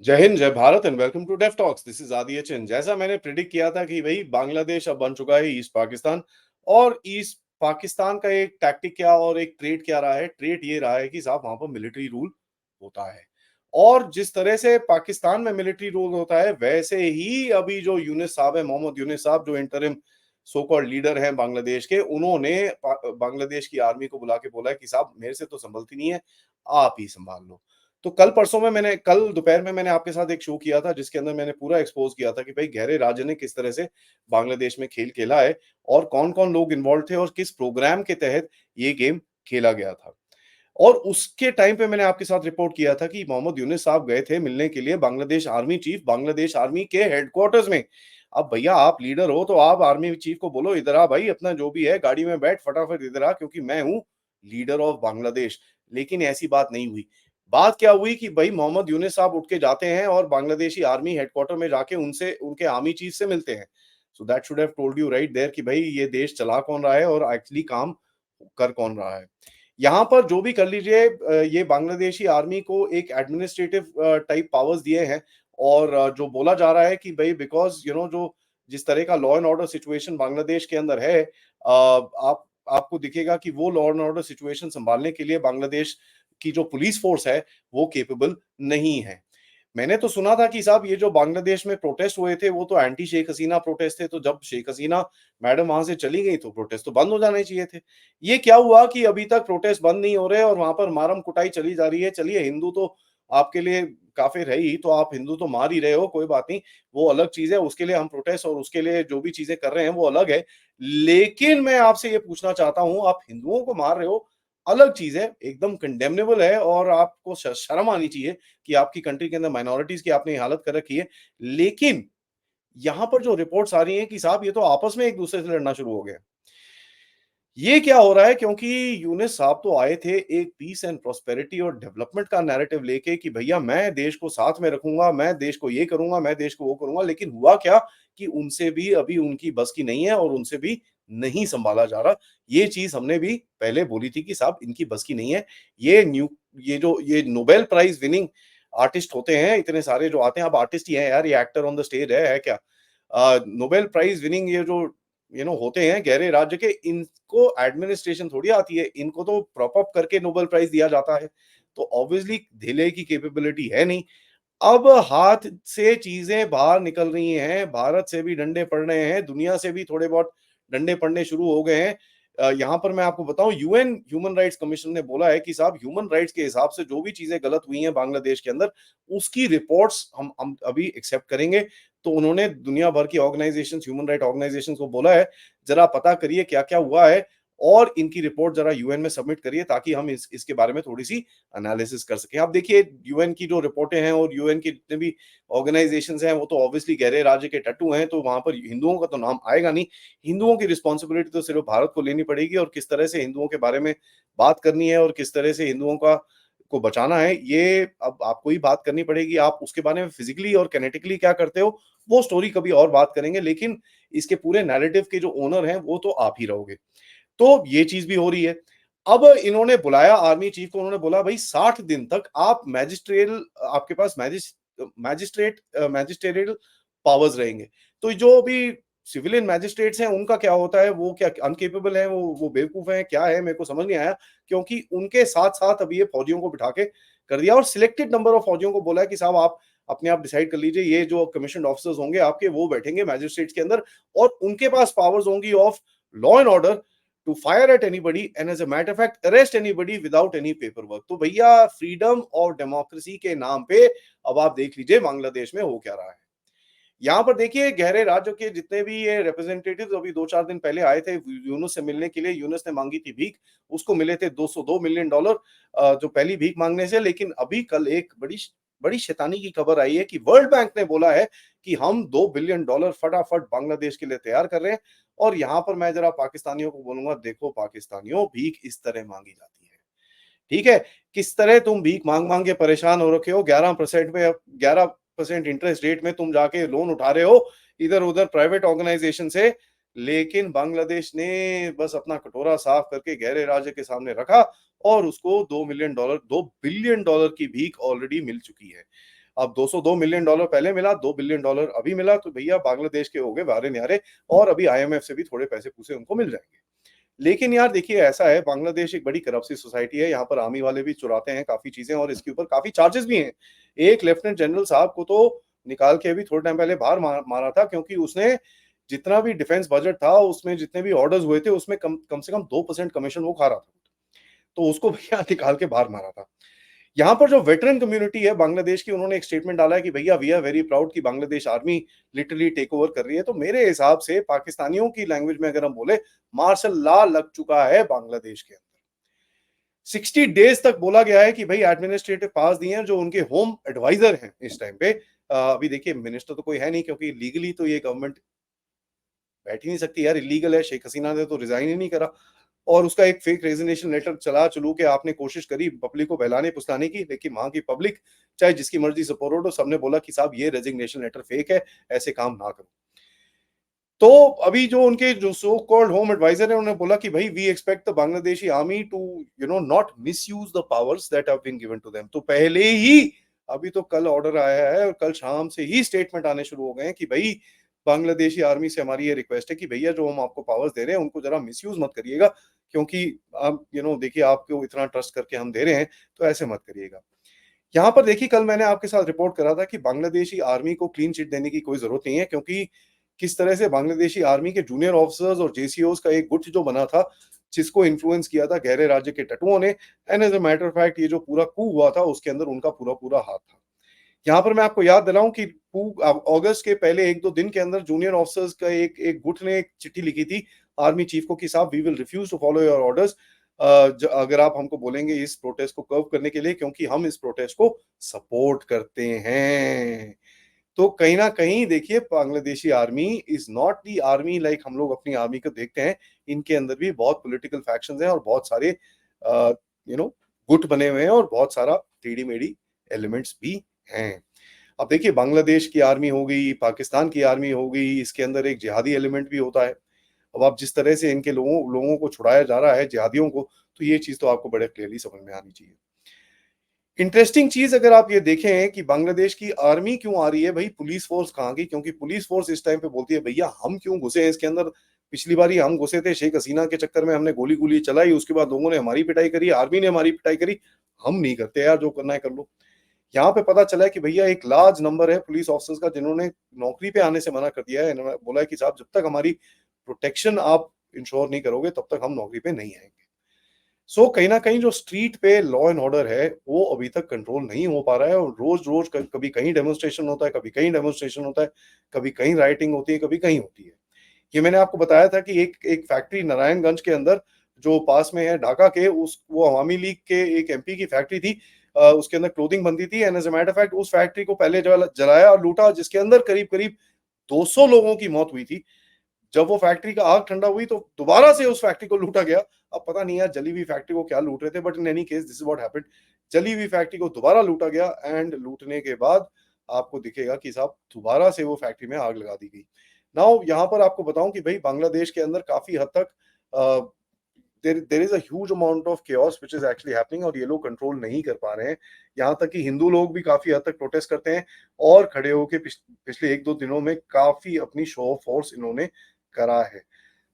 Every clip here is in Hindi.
जय हिंद, जय Bharat and welcome to deaf talks. This is Aadi HN. जैसा मैंने प्रिडिक्ट किया था कि भाई बांग्लादेश अब बन चुका है ईस्ट पाकिस्तान। और ईस्ट पाकिस्तान का एक टैक्टिक क्या और एक ट्रेट क्या रहा है। ट्रेट ये रहा है कि साहब वहां पर मिलिट्री रूल होता है। और जिस तरह से पाकिस्तान में मिलिट्री रूल होता है वैसे ही अभी जो यूनिस साहब है, मोहम्मद यूनिस साहब, जो इंटरिम सो कॉल्ड लीडर हैं बांग्लादेश के, उन्होंने बांग्लादेश की आर्मी को बुला के बोला है कि साहब मेरे से तो संभलती नहीं है, आप ही संभाल लो। तो कल दोपहर में मैंने आपके साथ एक शो किया था जिसके अंदर मैंने पूरा एक्सपोज किया था कि भाई गहरे राजा ने किस तरह से बांग्लादेश में खेल खेला है और कौन कौन लोग इन्वॉल्व थे और किस प्रोग्राम के तहत ये गेम खेला गया था। और उसके टाइम पे मैंने आपके साथ रिपोर्ट किया था कि मोहम्मद यूनिस साहब गए थे मिलने के लिए Bangladesh army chief, Bangladesh army के हेडक्वार्टर्स में। अब भैया आप लीडर हो तो आप आर्मी चीफ को बोलो इधर आ भाई, अपना जो भी है गाड़ी में बैठ फटाफट इधर आ, क्योंकि मैं हूं लीडर ऑफ बांग्लादेश। लेकिन ऐसी बात नहीं हुई। बात क्या हुई कि भाई मोहम्मद यूनिस साहब उठ के जाते हैं और बांग्लादेशी आर्मी हेडक्वार्टर में जाके उनसे, उनके आर्मी चीफ से मिलते हैं। So that should have told you right there कि भाई ये देश चला कौन रहा है और एक्चुअली काम कर कौन रहा है। यहाँ पर जो भी कर लीजिए, ये बांग्लादेशी आर्मी को एक एडमिनिस्ट्रेटिव टाइप पावर्स दिए हैं। और जो बोला जा रहा है कि भाई बिकॉज जो जिस तरह का law and order situation Bangladesh के अंदर है, आप आपको दिखेगा कि वो लॉ एंड ऑर्डर सिचुएशन संभालने के लिए बांग्लादेश की जो पुलिस फोर्स है वो केपेबल नहीं है। मैंने तो सुना था कि साहब ये जो बांग्लादेश में प्रोटेस्ट हुए थे वो तो एंटी शेख हसीना प्रोटेस्ट थे, तो जब शेख हसीना मैडम वहां से चली गई तो प्रोटेस्ट तो बंद हो जाने चाहिए थे। ये क्या हुआ कि अभी तक प्रोटेस्ट बंद नहीं हो रहे और वहां पर मारम कुटाई चली जा रही है। चलिए हिंदू तो आपके लिए काफिर है ही, तो आप हिंदू तो मार ही रहे हो, कोई बात नहीं, वो अलग चीज है। उसके लिए हम प्रोटेस्ट और उसके लिए जो भी चीजें कर रहे हैं वो अलग है। लेकिन मैं आपसे ये पूछना चाहता हूं, आप हिंदुओं को मार रहे हो, अलग चीज है, एकदम कंडेमनेबल है और आपको शर्म आनी चाहिए कि आपकी कंट्री के अंदर माइनॉरिटीज की आपने ये हालत कर रखी है। लेकिन यहां पर जो रिपोर्ट्स आ रही हैं कि साहब ये तो आपस में एक दूसरे से लड़ना शुरू हो गए। ये क्या हो रहा है? क्योंकि यूनिस साहब तो आए थे एक पीस एंड प्रोस्पेरिटी और डेवलपमेंट का नैरेटिव लेके कि भैया मैं देश को साथ में रखूंगा, मैं देश को ये करूंगा, मैं देश को वो करूंगा। लेकिन हुआ क्या कि उनसे भी अभी उनकी बस की नहीं है और उनसे भी नहीं संभाला जा रहा। ये चीज हमने भी पहले बोली थी कि साहब इनकी बस की नहीं है। ये नोबेल प्राइज विनिंग आर्टिस्ट होते हैं इतने सारे जो आते हैं, अब आर्टिस्ट ही है यार, ये एक्टर ऑन द स्टेज है क्या? नोबेल प्राइज विनिंग ये जो होते हैं गहरे राज्य के, इनको एडमिनिस्ट्रेशन थोड़ी आती है, इनको तो प्रॉप अप करके नोबेल प्राइज दिया जाता है। तो ऑब्वियसली ढिले की कैपेबिलिटी है नहीं। अब हाथ से चीजें बाहर निकल रही हैं, भारत से भी डंडे पड़ रहे हैं, दुनिया से भी थोड़े बहुत डंडे पड़ने शुरू हो गए हैं। यहाँ पर मैं आपको बताऊं, यूएन ह्यूमन राइट्स कमीशन ने बोला है कि साहब ह्यूमन राइट्स के हिसाब से जो भी चीजें गलत हुई हैं बांग्लादेश के अंदर, उसकी रिपोर्ट्स हम अभी एक्सेप्ट करेंगे। तो उन्होंने दुनिया भर की ऑर्गेनाइजेशन, ह्यूमन राइट ऑर्गेनाइजेशन को बोला है जरा पता करिए क्या क्या हुआ है और इनकी रिपोर्ट जरा यूएन में सबमिट करिए ताकि हम इसके बारे में थोड़ी सी एनालिसिस कर सकें। आप देखिए यूएन की जो रिपोर्टें हैं और यूएन की जितने भी ऑर्गेनाइजेशंस हैं वो तो ऑब्वियसली गहरे राज्य के टट्टू हैं, तो वहां पर हिंदुओं का तो नाम आएगा नहीं। हिंदुओं की रिस्पॉन्सिबिलिटी तो सिर्फ भारत को लेनी पड़ेगी और किस तरह से हिंदुओं के बारे में बात करनी है और किस तरह से हिंदुओं का को बचाना है, ये अब आपको ही बात करनी पड़ेगी। आप उसके बारे में फिजिकली और कैनेटिकली क्या करते हो वो स्टोरी कभी और बात करेंगे, लेकिन इसके पूरे नैरेटिव के जो ओनर हैं वो तो आप ही रहोगे। तो ये चीज भी हो रही है। अब इन्होंने बुलाया आर्मी चीफ को, उन्होंने बोला भाई 60 दिन तक आप मैजिस्ट्रेल, आपके पास मैजिस्ट्रेरियल पावर्स रहेंगे। तो जो भी सिविलियन मैजिस्ट्रेट्स हैं उनका क्या होता है, वो क्या अनकेपेबल है, वो बेवकूफ है, क्या है, मेरे को समझ नहीं आया। क्योंकि उनके साथ साथ अभी ये फौजियों को बिठा के कर दिया और सिलेक्टेड नंबर ऑफ फौजियों को बोला है कि साहब आप अपने आप डिसाइड कर लीजिए, ये जो कमीशन ऑफिसर्स होंगे आपके वो बैठेंगे मैजिस्ट्रेट्स के अंदर और उनके पास पावर्स होंगी of law and order to fire at anybody and as a matter of fact arrest anybody without any paper work. तो भैया फ्रीडम और डेमोक्रेसी के नाम पे अब आप देख लीजिए बांग्लादेश में हो क्या रहा है। यहाँ पर देखिए गहरे राज्यों के जितने भी ये रिप्रेजेंटेटिव्स अभी 2-4 दिन पहले आए थे यूनुस से मिलने के लिए। यूनुस ने मांगी थी भीख, उसको मिले थे $202 मिलियन जो पहली भीख मांगने से। लेकिन अभी कल एक बड़ी बड़ी शैतानी की खबर आई है कि वर्ल्ड बैंक ने बोला है कि हम $2 बिलियन फटाफट बांग्लादेश के लिए तैयार कर रहे हैं। और यहाँ पर मैं जरा पाकिस्तानियों को बोलूंगा, देखो पाकिस्तानियों, भीख इस तरह मांगी जाती है, ठीक है? किस तरह तुम भीख मांग मांग के परेशान हो रखे हो, 11% में, 11% इंटरेस्ट रेट में तुम जाके लोन उठा रहे हो इधर उधर प्राइवेट ऑर्गेनाइजेशन से। लेकिन बांग्लादेश ने बस अपना कटोरा साफ करके गहरे राज्य के सामने रखा और उसको $2 बिलियन की भीख ऑलरेडी मिल चुकी है। अब $202 मिलियन पहले मिला, $2 बिलियन अभी मिला, तो भैया बांग्लादेश के हो गए वारे-न्यारे और अभी आईएमएफ से भी थोड़े पैसे-पूसे उनको मिल जाएँगे। लेकिन यार देखिए ऐसा है, बांग्लादेश एक बड़ी करप्ट सी सोसाइटी है, यहाँ पर आर्मी वाले भी चुराते हैं काफ़ी चीज़ें और इसके ऊपर काफ़ी चार्जेस भी हैं। एक लेफ्टिनेंट जनरल साहब को तो निकाल के अभी थोड़े टाइम पहले बाहर मारा था क्योंकि उसने जितना भी डिफेंस बजट था, उसमें जितने भी ऑर्डर्स हुए थे, उसमें कम कम से कम 2% कमीशन वो खा रहा था। तो उसको भैया निकाल के बाहर मारा था। यहाँ पर जो वेटरन कम्युनिटी है बांग्लादेश की, उन्होंने एक स्टेटमेंट डाला है कि भैया वी आर वेरी प्राउड कि Bangladesh army literally take over कर रही है। तो मेरे हिसाब से पाकिस्तानियों की लैंग्वेज में अगर हम बोले, मार्शल लॉ लग चुका है बांग्लादेश के अंदर। 60 डेज तक बोला गया है कि भाई एडमिनिस्ट्रेटिव पास दिए हैं जो उनके होम एडवाइजर हैं इस टाइम पे। अभी देखिए मिनिस्टर तो कोई है नहीं क्योंकि लीगली तो ये गवर्नमेंट बैठ ही नहीं सकती यार, इलीगल है। शेख हसीना ने तो रिजाइन ही नहीं करा और उसका एक फेक रेजिग्नेशन लेटर चला चलू के आपने कोशिश करी पब्लिक को बहलाने फुसलाने की, लेकिन वहां की पब्लिक चाहे जिसकी मर्जी सपोर्ट हो, सबने बोला कि साहब ये रेजिग्नेशन लेटर फेक है, ऐसे काम ना करो। तो अभी जो उनके जो सो कॉल्ड होम एडवाइजर है, उन्होंने बोला कि भाई we expect the Bangladeshi army to not misuse the powers that have been given to them. तो पहले ही अभी तो कल ऑर्डर आया है और कल शाम से ही स्टेटमेंट आने शुरू हो गए हैं कि भाई बांग्लादेशी आर्मी से हमारी ये रिक्वेस्ट है कि भैया जो हम आपको पावर्स दे रहे हैं उनको जरा मिसयूज मत करिएगा, क्योंकि आप देखिए आपको इतना ट्रस्ट करके हम दे रहे हैं, तो ऐसे मत करिएगा। यहाँ पर देखिए कल मैंने आपके साथ रिपोर्ट करा था कि बांग्लादेशी आर्मी को क्लीन चिट देने की कोई जरूरत नहीं है, क्योंकि किस तरह से बांग्लादेशी आर्मी के जूनियर ऑफिसर्स और जेसीओस का एक गुट जो बना था, जिसको इन्फ्लुएंस किया था गहरे राज्य के टटुओं ने। And as a matter of fact ये जो पूरा कू हुआ था उसके अंदर उनका पूरा पूरा हाथ था। यहाँ पर मैं आपको याद दिलाऊं कि अगस्त के पहले 1-2 दिन के अंदर जूनियर ऑफिसर्स का एक एक गुट ने एक चिट्ठी लिखी थी आर्मी चीफ को कि साहब we will refuse to follow your orders, अगर आप हमको बोलेंगे इस प्रोटेस्ट को कर्व करने के लिए, क्योंकि हम इस प्रोटेस्ट को सपोर्ट करते हैं। तो कहीं ना कहीं देखिए Bangladeshi army is not the army like हम लोग अपनी आर्मी को देखते हैं। इनके अंदर भी बहुत पॉलिटिकल फैक्शंस हैं और बहुत सारे यू नो गुट बने हुए हैं और बहुत सारा टेढ़ी मेढ़ी एलिमेंट्स भी हैं। अब देखिए बांग्लादेश की आर्मी हो गई, पाकिस्तान की आर्मी हो गई, इसके अंदर एक जिहादी एलिमेंट भी होता है। अब आप जिस तरह से इनके लोगों लोगों को छुड़ाया जा रहा है जिहादियों को, तो ये चीज तो आपको बड़े क्लियरली समझ में आनी चाहिए। इंटरेस्टिंग चीज अगर आप ये देखें कि बांग्लादेश की आर्मी क्यों आ रही है, भाई पुलिस फोर्स कहाँ गई? क्योंकि पुलिस फोर्स इस टाइम पे बोलती है भैया हम क्यों घुसे हैं इसके अंदर। पिछली बार ही हम घुसे थे, शेख हसीना के चक्कर में हमने गोली गोली चलाई, उसके बाद लोगों ने हमारी पिटाई करी, आर्मी ने हमारी पिटाई करी। हम नहीं करते यार, जो करना है कर लो। यहाँ पे पता चला है कि भैया एक लार्ज नंबर है पुलिस ऑफिसर्स का जिन्होंने नौकरी पे आने से मना कर दिया है। इन्होंने बोला है कि साहब जब तक हमारी प्रोटेक्शन आप इंश्योर नहीं करोगे तब तक हम नौकरी पे नहीं आएंगे। सो कहीं ना कहीं जो स्ट्रीट पे लॉ एंड ऑर्डर है वो अभी तक कंट्रोल नहीं हो पा रहा है और रोज रोज कभी कहीं डेमोन्स्ट्रेशन होता है, कभी कहीं डेमोन्स्ट्रेशन होता है, कभी कहीं राइटिंग होती है, कभी कहीं होती है। ये मैंने आपको बताया था कि एक एक फैक्ट्री नारायणगंज के अंदर जो पास में है ढाका के, उस वो अवामी लीग के एक एमपी की फैक्ट्री थी। उसके अंदर क्लोथिंग बनती थी and as a matter fact उस फैक्ट्री को पहले जलाया और लूटा, जिसके अंदर करीब करीब 200 लोगों की मौत हुई थी। जब वो फैक्ट्री का आग ठंडा हुई तो दोबारा से उस फैक्ट्री को लूटा गया। अब पता नहीं यार जली हुई फैक्ट्री को क्या लूट रहे थे, but in any case this is what happened. जली हुई फैक्ट्री को दोबारा लूटा गया एंड लूटने के बाद आपको दिखेगा कि साहब दोबारा से वो फैक्ट्री में आग लगा दी गई। नाउ यहाँ पर आपको बताऊं कि भाई बांग्लादेश के अंदर काफी हद तक there is a huge amount of chaos which is actually happening और ये लोग कंट्रोल नहीं कर पा रहे हैं। यहाँ तक कि हिंदू लोग भी काफी हद तक प्रोटेस्ट करते हैं और खड़े होकर पिछले 1-2 दिनों में काफी अपनी शो ऑफ फोर्स इन्होंने करा है।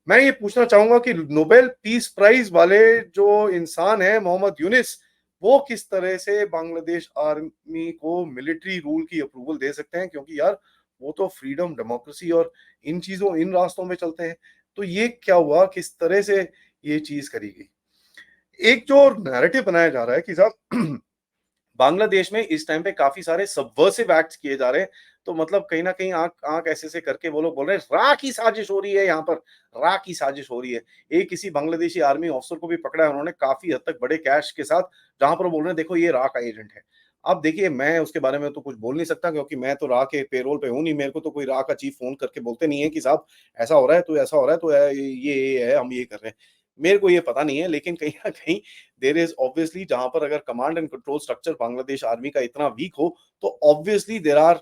मैं ये पूछना चाहूंगा कि नोबेल पीस प्राइज वाले जो इंसान है मोहम्मद यूनिस, वो किस तरह से बांग्लादेश आर्मी को मिलिट्री रूल की अप्रूवल दे सकते हैं? क्योंकि यार वो तो फ्रीडम, डेमोक्रेसी और इन चीजों इन रास्तों में चलते हैं। तो ये क्या हुआ, किस तरह से ये चीज करी गई? एक जो नैरेटिव बनाया जा रहा है कि साहब बांग्लादेश में इस टाइम पे काफी सारे सबवर्सिव एक्ट्स किए जा रहे हैं। तो मतलब कहीं ना कहीं आंख आंख ऐसे ऐसे करके वो लोग बोल रहे हैं रा की साजिश हो रही है, यहाँ पर रा की साजिश हो रही है। एक किसी बांग्लादेशी आर्मी ऑफिसर को भी पकड़ा है उन्होंने काफी हद तक बड़े कैश के साथ, जहां पर वो बोल रहे हैं देखो ये रा का एजेंट है। अब देखिए मैं उसके बारे में तो कुछ बोल नहीं सकता क्योंकि मैं तो रा के पेरोल पे हूं नहीं, मेरे को तो कोई रा का चीफ फोन करके बोलते नहीं है कि साहब ऐसा हो रहा है तो ऐसा हो रहा है तो ये है, हम ये कर रहे हैं। मेरे को ये पता नहीं है, लेकिन कहीं ना कहीं देयर इज ऑब्वियसली, जहां पर अगर command and control structure Bangladesh army का इतना वीक हो तो ऑब्वियसली देयर आर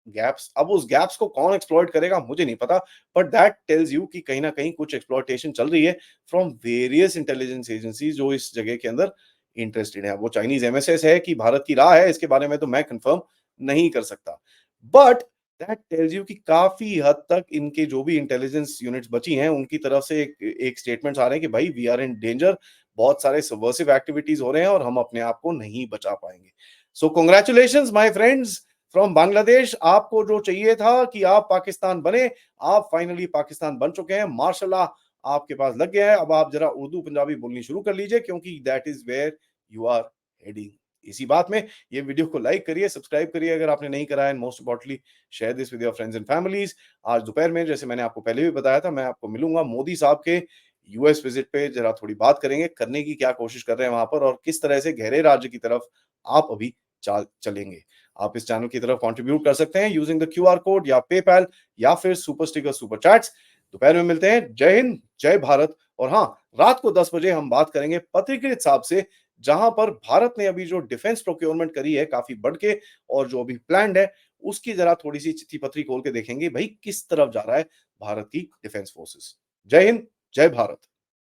गैप्स। अब उस गैप्स को कौन एक्सप्लॉइट करेगा मुझे नहीं पता, बट दैट टेल्स यू कि कहीं ना कहीं कुछ एक्सप्लॉइटेशन चल रही है फ्रॉम वेरियस इंटेलिजेंस एजेंसीज जो इस जगह के अंदर इंटरेस्टेड है। वो चाइनीज एमएसएस है कि भारत की राह है, इसके बारे में तो मैं कंफर्म नहीं कर सकता। बट दैट टेल्स यू कि काफ़ी हद तक इनके जो भी इंटेलिजेंस यूनिट्स बची हैं, उनकी तरफ से एक एक स्टेटमेंट्स आ रहे हैं कि भाई वी आर इन डेंजर, बहुत सारे सबवर्सिव एक्टिविटीज़ हो रहे हैं और हम अपने आप को नहीं बचा पाएँगे। सो congratulations my friends from Bangladesh. आपको जो चाहिए था कि आप पाकिस्तान बने, आप फाइनली पाकिस्तान बन चुके हैं। माशाल्लाह आपके पास लग गया है। अब आप ज़रा उर्दू, पंजाबी बोलनी शुरू कर लीजिए क्योंकि that is where you are heading. इसी बात में ये वीडियो को लाइक करिए, सब्सक्राइब करिए अगर आपने नहीं करा है and most importantly share this with your friends and families. आज दोपहर में जैसे मैंने आपको पहले भी बताया था, मैं आपको मिलूँगा मोदी साहब के यूएस विज़िट पे, ज़रा थोड़ी बात करेंगे, करने की क्या कोशिश कर रहे हैं वहाँ पर और किस तरह से गहरे राज्य की तरफ आप अभी चाल चलेंगे। आप इस चैनल की तरफ कंट्रीब्यूट कर सकते हैं यूजिंग द क्यूआर कोड या पेपैल या फिर सुपर स्टिकर, सुपर चैट्स। दोपहर में मिलते हैं। जय हिंद, जय भारत। और हाँ, रात को 10 बजे हम बात करेंगे पत्रिकृत साहब से, जहां पर भारत ने अभी जो डिफेंस प्रोक्योरमेंट करी है काफी बढ़ के और जो अभी प्लान्ड है, उसकी जरा थोड़ी-सी चिट्ठी-पत्री खोल के देखेंगे, भई किस तरफ जा रहा है भारत की डिफेंस फोर्सेस। जय हिंद, जय भारत।